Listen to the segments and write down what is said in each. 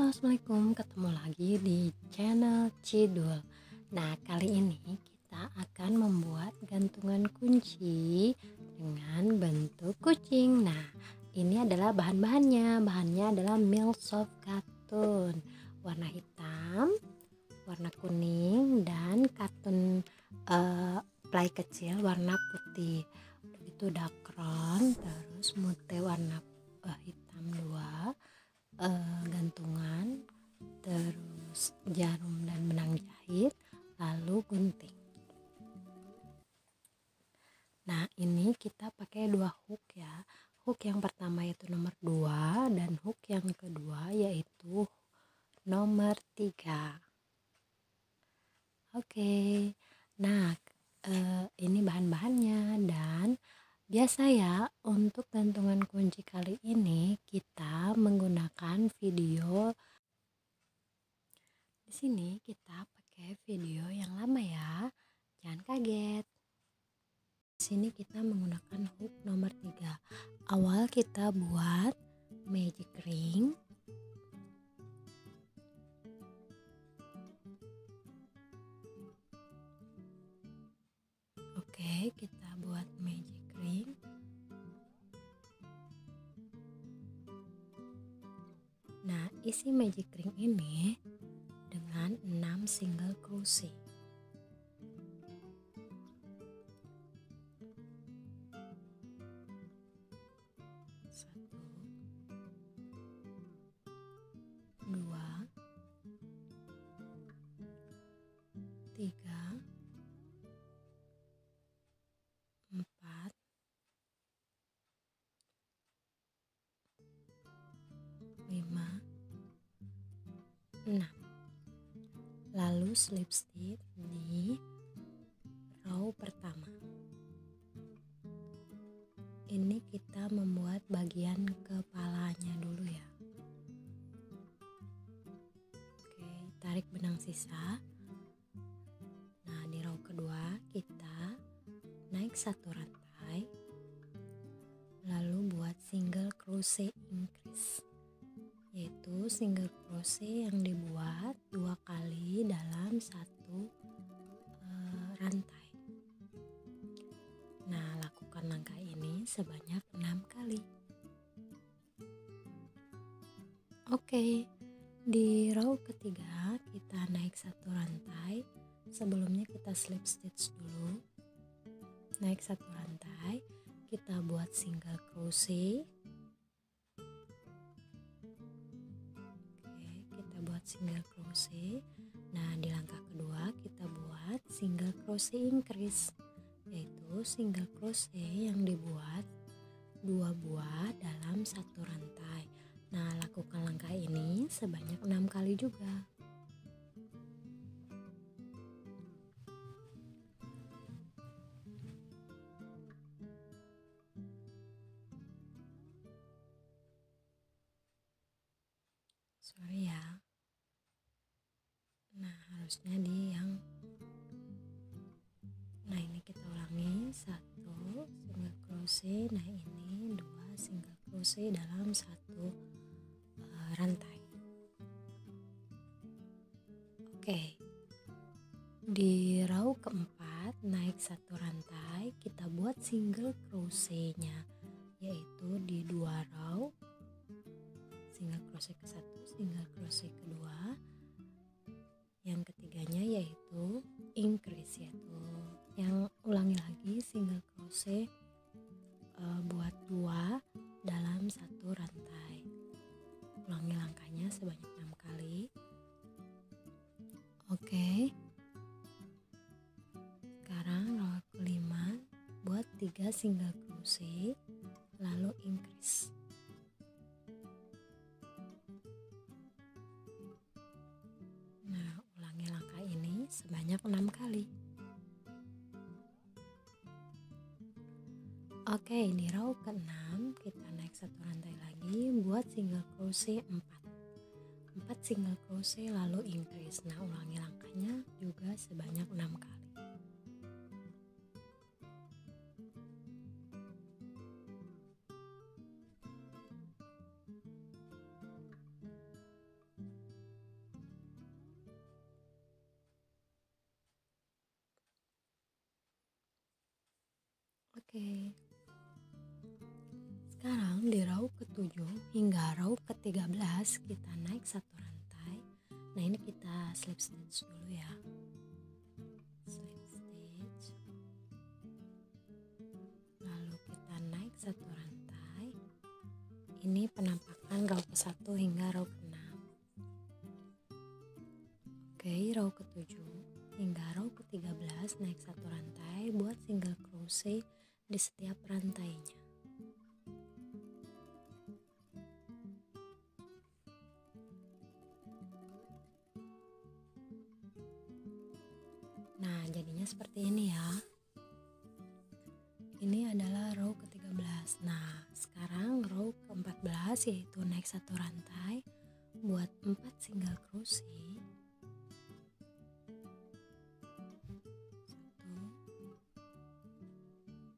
Halo, assalamualaikum. Ketemu lagi di channel Cidul. Nah, kali ini kita akan membuat gantungan kunci dengan bentuk kucing. Nah, ini adalah bahan-bahannya. Bahannya adalah milk soft katun warna hitam, warna kuning, dan katun play kecil warna putih. Itu dakron, terus mute warna hitam 2, gantungan, terus jarum dan benang jahit, lalu gunting. Nah, ini kita pakai 2 hook ya. Hook yang pertama yaitu nomor 2 dan hook yang kedua yaitu nomor 3. Oke. Nah, ini bahan-bahannya, dan biasa ya untuk gantungan kunci kali ini kita menggunakan video. Di sini kita pakai video yang lama ya, jangan kaget. Di sini kita menggunakan hook nomor 3. Awal kita buat magic ring. Oke, kita buat magic ring. Nah, isi magic ring ini dengan 6 single crochet. Satu, 2, 3, 4, 5, 6. Lalu slip stitch di row pertama. Ini kita membuat bagian kepalanya dulu ya. Oke, tarik benang sisa. Nah, di row kedua kita naik 1 rantai, lalu buat single crochet increase, yaitu single crochet yang dibuat 2 kali dalam 1 rantai. Nah, lakukan langkah ini sebanyak 6 kali. Oke, di row ketiga kita naik 1 rantai. Sebelumnya kita slip stitch dulu. Naik 1 rantai, kita buat single crochet. Oke, kita buat single crochet. Nah, di langkah kedua kita buat single crochet increase, yaitu single crochet yang dibuat 2 buah dalam 1 rantai. Nah, lakukan langkah ini sebanyak 6 kali juga. Sorry ya. Nah, harusnya di yang ini kita ulangi. 1 single crochet. Nah, ini 2 single crochet dalam 1 rantai. Oke, di row keempat naik 1 rantai, kita buat single crochetnya, yaitu di 2 row. Single crochet ke 1, single crochet kedua, yang ketiganya yaitu increase, yaitu yang ulangi lagi single crochet buat 2 dalam 1 rantai. Ulangi langkahnya sebanyak 6 kali. Oke, sekarang row kelima buat 3 single crochet lalu increase. Nah, ulangi langkah ini sebanyak 6 kali. Oke, di row ke-6 kita naik 1 rantai lagi, buat single crochet 4 single crochet lalu increase. Nah, ulangi langkahnya juga sebanyak 6 kali. Oke, sekarang di row ke-7 hingga row ke-13 kita naik satu rantai. Nah, ini kita slip stitch dulu ya. Slip stitch. Lalu kita naik satu rantai. Ini penampakan row ke-1 hingga row ke-6. Oke, row ke-7 hingga row ke-13 naik satu rantai, buat single crochet di setiap rantainya. Nah, jadinya seperti ini ya. Ini adalah row ke-13. Nah, sekarang row ke-14 yaitu naik satu rantai, buat 4 single crochet.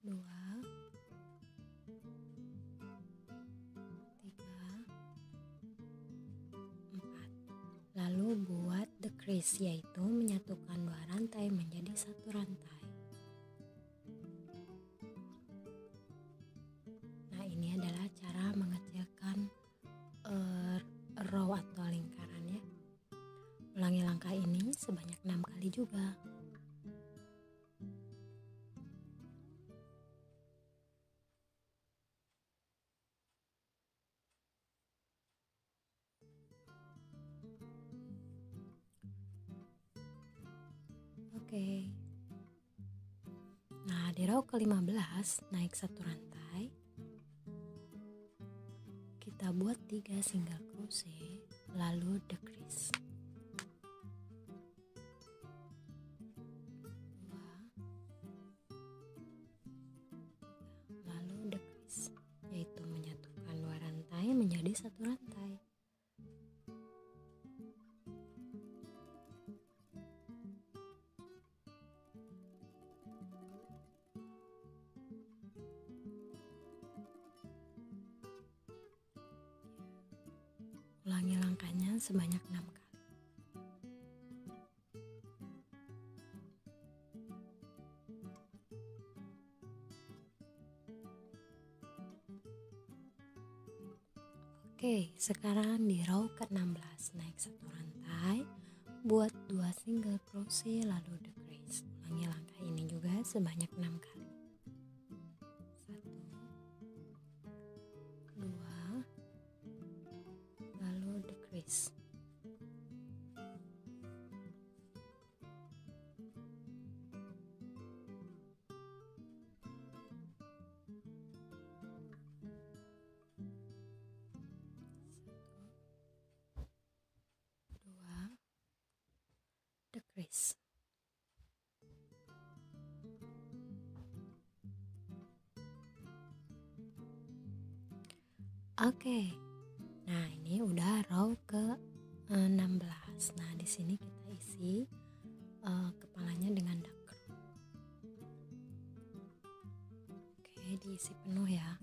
1, 2, 3, 4. Lalu buat decrease, yaitu menyatukan 2 rantai menjadi satu rantai. Nah, ini adalah cara mengecilkan row atau lingkaran ya. Ulangi langkah ini sebanyak 6 kali juga. Oke. Nah, di row ke-15 naik satu rantai. Kita buat 3 single crochet, lalu decrease. 2, lalu decrease, yaitu menyatukan 2 rantai menjadi satu rantai. Ulangi langkahnya sebanyak 6 kali. Oke, sekarang di row ke-16 naik satu rantai, buat 2 single crochet lalu decrease. Ulangi langkah ini juga sebanyak 6 kali. 1, 2, lalu decrease. 2, decrease. Oke. Nah, ini udah row ke-16. Nah, di sini kita isi kepalanya dengan dakro. Oke, diisi penuh ya.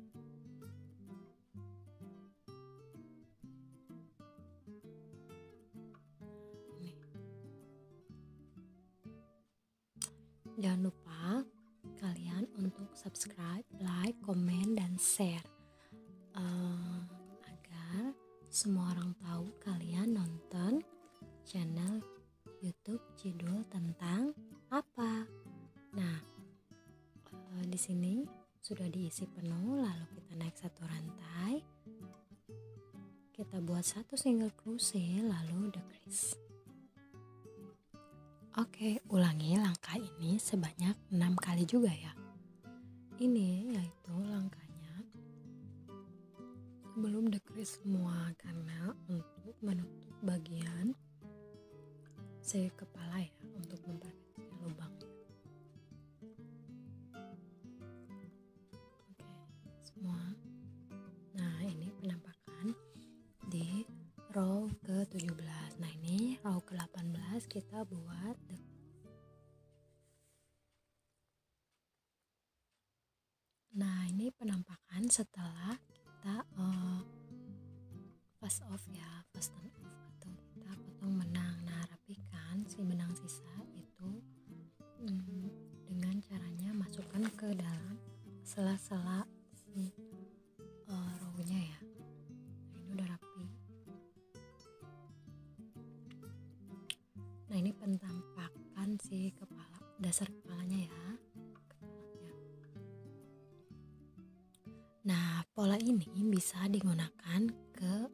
Jangan lupa kalian untuk subscribe, like, komen, dan share agar semua orang tahu kalian nonton channel YouTube Cidul tentang apa. Nah, di sini sudah diisi penuh, lalu kita naik satu rantai, kita buat 1 single crochet lalu decrease. Oke, ulangi langkah ini sebanyak 6 kali juga ya. Ini yaitu langkahnya sebelum decrease semua, karena untuk menutup bagian kepala ya, untuk memperkecil lubangnya. Oke, semua. Nah, ini penampakan di row ke-17. Nah, ini row ke-18 kita buat Nah, ini penampakan setelah kita fast off ya, fasten off atau kita potong benang. Nah, rapikan si benang sisa itu dengan caranya masukkan ke dalam sela-sela si row-nya ya. Nah, ini udah rapi. Nah, ini penampakan si kepala, dasar kepalanya ya. Nah, pola ini bisa digunakan ke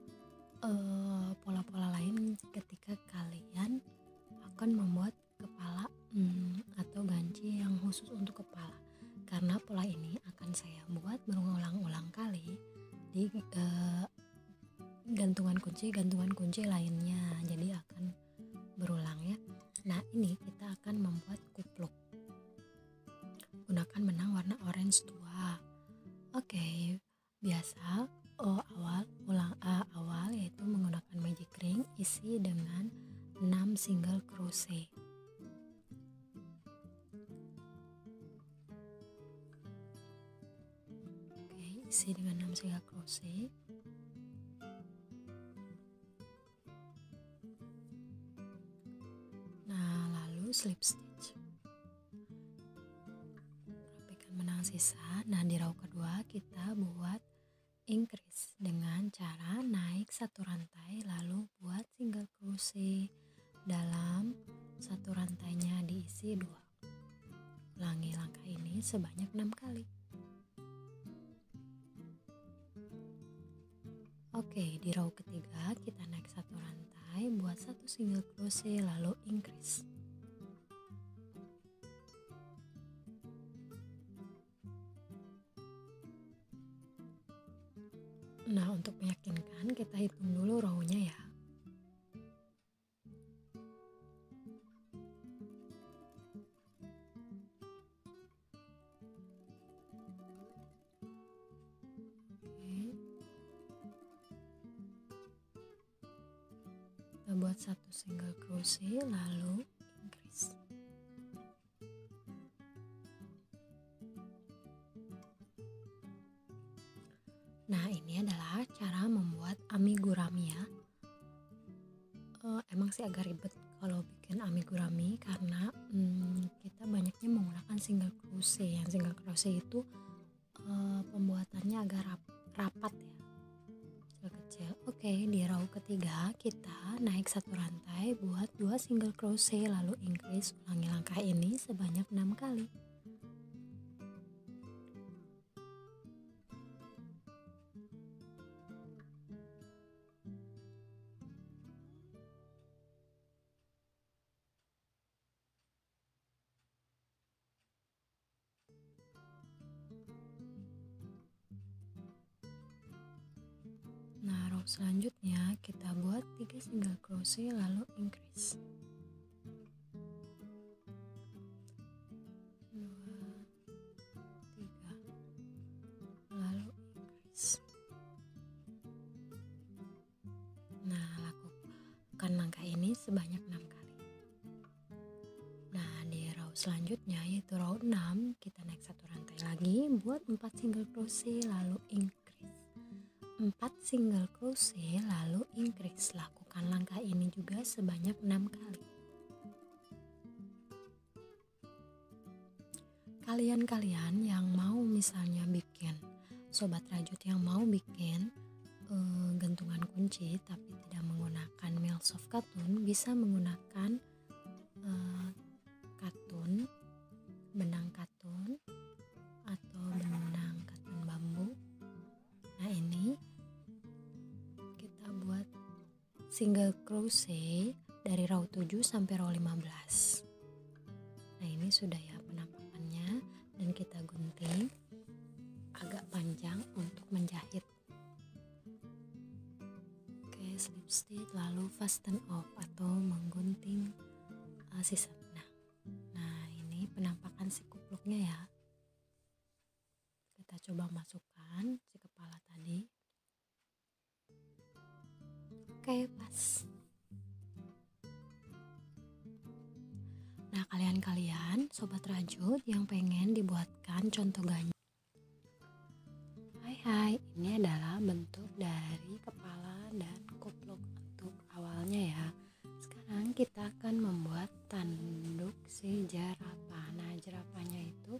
pola-pola lain ketika kalian akan membuat kepala atau ganci yang khusus untuk kepala. Karena pola ini akan saya buat berulang-ulang kali di gantungan kunci lainnya. Jadi akan berulang ya. Nah, ini kita akan membuat kupluk. Gunakan benang warna orange tua. Oke, biasa awal yaitu menggunakan magic ring isi dengan 6 single crochet. Oke, isi dengan 6 single crochet. Nah, lalu slip stitch. Rapikan benang sisa. Nah, di row kedua kita buat increase dengan cara naik satu rantai lalu buat single crochet dalam satu rantainya, diisi 2. Ulangi langkah ini sebanyak 6 kali. Oke, di row ketiga kita naik satu rantai, buat satu single crochet lalu increase. Nah, untuk meyakinkan kita hitung dulu row-nya ya. Kita buat satu single crochet lalu increase. Nah, ini adalah cara membuat amigurumi ya. Emang sih agak ribet kalau bikin amigurumi karena kita banyaknya menggunakan single crochet. Yang single crochet itu pembuatannya agak rapat ya, kecil. Oke, di row ketiga kita naik satu rantai, buat 2 single crochet lalu increase. Ulangi langkah ini sebanyak 6 kali. Nah, row selanjutnya kita buat 3 single crochet lalu increase. 2, 3 lalu increase. Nah, lakukan langkah ini sebanyak 6 kali. Nah, di row selanjutnya yaitu row 6 kita naik satu rantai lagi, buat 4 single crochet lalu increase. 4 single crochet lalu increase. Lakukan langkah ini juga sebanyak 6 kali. Kalian yang mau misalnya bikin, sobat rajut yang mau bikin gantungan kunci tapi tidak menggunakan Mills of Cotton, bisa menggunakan katun, benang katun atau benang katun bambu. Nah, ini kita buat single crochet dari row 7 sampai row 15. Nah, ini sudah ya penampakannya, dan kita gunting agak panjang untuk menjahit. Oke, slip stitch lalu fasten off atau menggunting sisa benang. Nah, ini penampakan si kupluknya ya. Kita coba masukkan si kepala tadi. Oke, pas. Nah, kalian sobat rajut yang pengen dibuatkan contoh ganjil. Hai, ini adalah bentuk dari kepala dan kupluk untuk awalnya ya. Sekarang kita akan membuat tanduk si jerapah. Nah, jerapahnya itu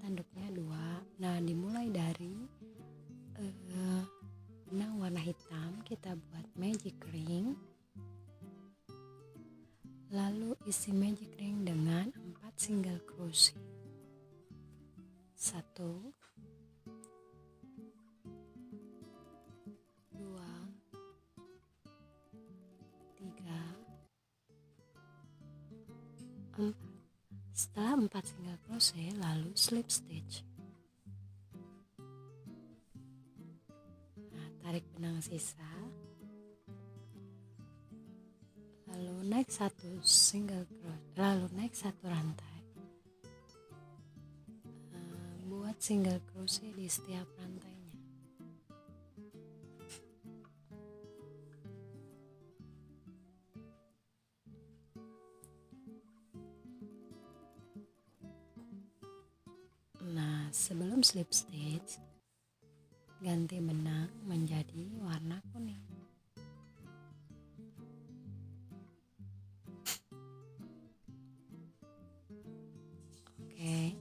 tanduknya 2. Nah, dimulai isi magic ring dengan 4 single crochet. 1 2 3 4. Setelah 4 single crochet, lalu slip stitch. Nah, tarik benang sisa, lalu naik 1 single crochet, lalu naik 1 rantai. Buat single crochet di setiap rantainya. Nah, sebelum slip stitch, ganti benang menjadi warna kuning. Oke.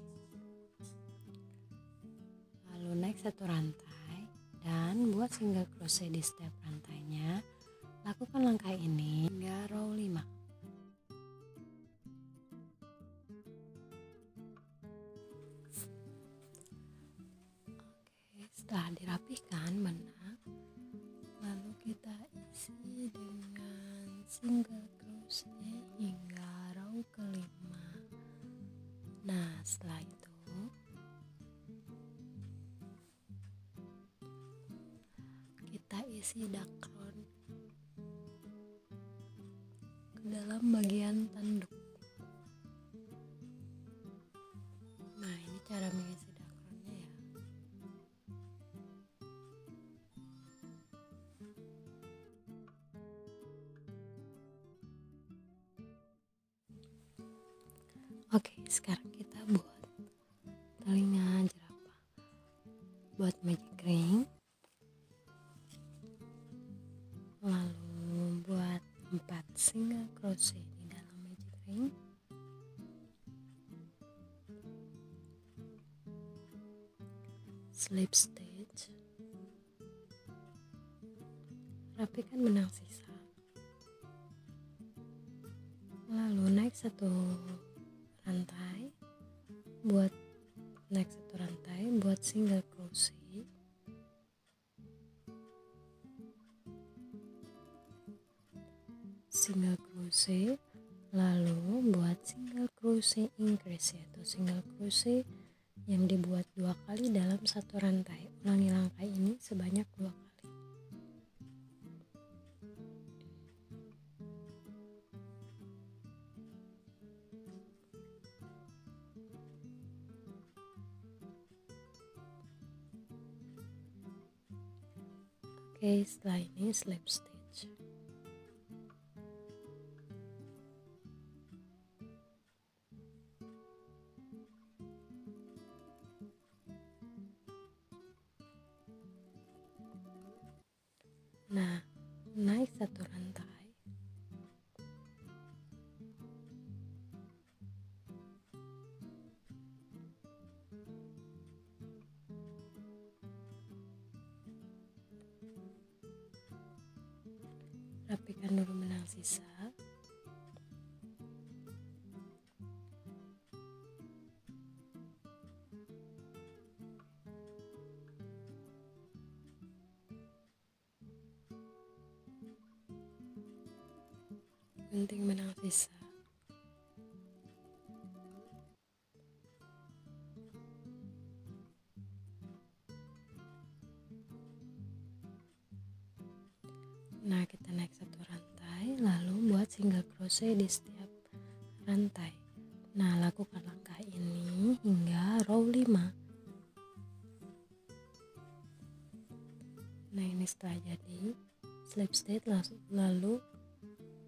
Lalu naik 1 rantai dan buat single crochet di setiap rantainya. Lakukan langkah ini hingga row 5. Setelah dirapihkan benang, lalu kita isi dengan single crochet hingga row kelima. Nah, setelah itu kita isi dakron ke dalam bagian tanduk. Nah, ini cara mengisi dakronnya ya. Oke, sekarang kita buat telinga jerapah. Buat magic ring, lalu buat 4 single crochet di dalam magic ring. Slip stitch. Rapikan benang sisa. Lalu naik 1 rantai, buat naik 1 rantai, buat single crochet. Single crochet, lalu buat single crochet increase, yaitu single crochet yang dibuat 2 kali dalam 1 rantai. Ulangi langkah ini sebanyak 2 kali. Oke, setelah ini slip stitch. Nah, naik 1 rantai, rapikan dulu benang sisa. Gunting benang sisa. Nah, kita naik 1 rantai, lalu buat single crochet di setiap rantai. Nah, lakukan langkah ini hingga row 5. Nah, ini setelah jadi slip stitch, lalu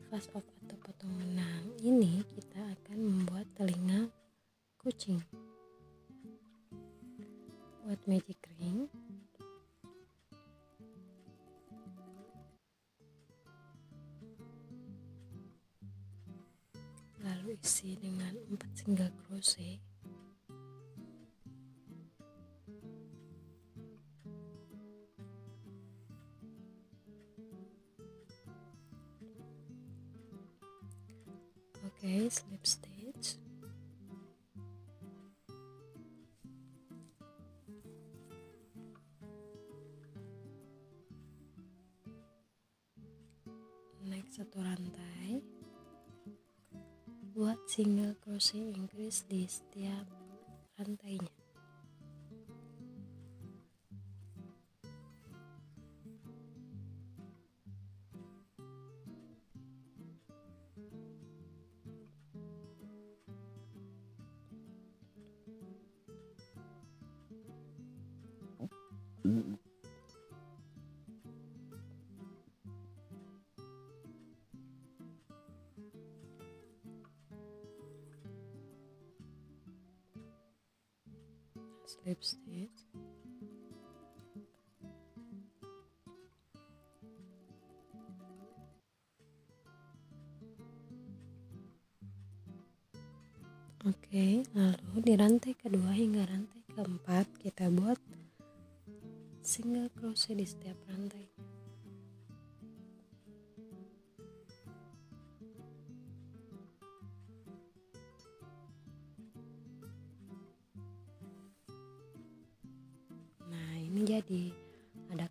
fast off atau potong benang. Ini kita akan membuat telinga kucing. Buat magic ring, lalu isi dengan 4 single crochet. Oke, slip stitch. Next satu rantai, buat single crochet increase di setiap rantainya. Slip stitch. Oke, lalu di rantai kedua hingga rantai keempat kita buat single crochet di setiap rantai. Nah, ini jadi ada